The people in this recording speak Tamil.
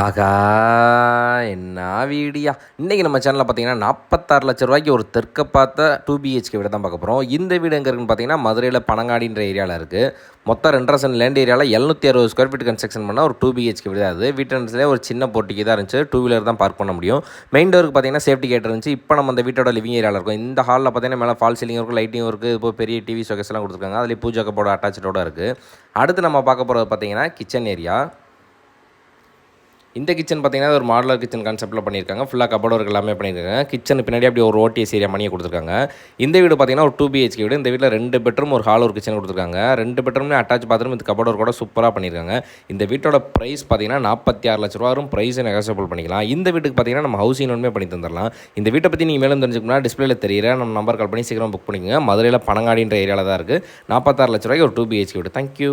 ஆகா! என்ன வீடியா! இன்றைக்கி நம்ம சேனலில் பார்த்தீங்கன்னா, 46 லட்ச ரூபாய்க்கு ஒரு தெற்க பார்த்த 2 பிஹெச்கே வீட தான் பார்க்க போகிறோம். இந்த வீடு எங்கே இருக்குன்னு பார்த்தீங்கன்னா, மதுரையில் பனங்காடின்ற ஏரியாவில் இருக்குது. மொத்தம் 2.5 சென்ட் லேண்ட் ஏரியாவில் 760 ஸ்கொயர் ஃபீட் கன்ஸ்ட்ரக்ஷன் பண்ண ஒரு 2 பிஹெச்கே வீடு தான் அது. வீட்டு என்ட்ரன்ஸ்லேயே ஒரு சின்ன போர்ட்டிக்கு தான் இருந்துச்சு. 2 வீலர் தான் பார்க் பண்ண முடியும். மெயின் டோருக்கு பார்த்தீங்கன்னா, சேஃப்டி கேட் இருந்துச்சு. இப்போ நம்ம அந்த வீட்டோட லிவிங் ஏரியாவில் இருக்கும். இந்த ஹாலில் பார்த்தீங்கன்னா, மேலே ஃபால் சீலிங் இருக்கும், லைட்டிங் இருக்குது. இப்போ பெரிய டிவி ஷோகேஸ்லாம் கொடுத்துருக்காங்க. அதுலேயே பூஜா கப்போட அட்டாச்சோட இருக்குது. அடுத்து நம்ம பார்க்க போகிறது பார்த்தீங்கன்னா, கிச்சன் ஏரியா. இந்த கிச்சன் பார்த்தீங்கன்னா ஒரு மாடலர் கிச்சன் கான்செப்ட்டில் பண்ணியிருக்காங்க. ஃபுல்லாக கபோர்டு ஒர்க் எல்லாமே பண்ணியிருக்காங்க. கிச்சன் பின்னாடி அப்படி ஒரு ஓடிஎஸ் ஏரியா மணியை கொடுத்துருக்காங்க. இந்த வீடு பார்த்தீங்கன்னா ஒரு 2 பிஹெச்கே வீடு. இந்த வீட்டில் 2 பெட்ரூம் ஒரு ஹால் ஒரு கிச்சன் கொடுத்துருக்காங்க. 2 பெட்ரூம்லேயே அட்டாச் பாத்ரூம் இந்த கபோர்டு ஒர்க்கோட சூப்பராக பண்ணியிருக்காங்க. இந்த வீட்டோட ப்ரைஸ் பார்த்தீங்கன்னா 46 லட்ச ரூபா வரும். ப்ரைஸை நெகோசியபிள் பண்ணிக்கலாம். இந்த வீட்டுக்கு பார்த்தீங்கன்னா நம்ம ஹவுசிங் லோனுமே பண்ணி தந்துடலாம். இந்த வீட்டை பற்றி நீங்கள் மேலும் தெரிஞ்சுக்கணும்னா டிஸ்பிளேல தெரியுற நம்ம நம்பர் கால் பண்ணி சீக்கிரம் புக் பண்ணிக்கோங்க. மதுரையில் பனங்காடின்ற ஏரியாவில் தான் இருக்குது. 46 லட்ச ரூபாய்க்கு ஒரு 2 பிஹெச்கே வீடு. தேங்க்யூ.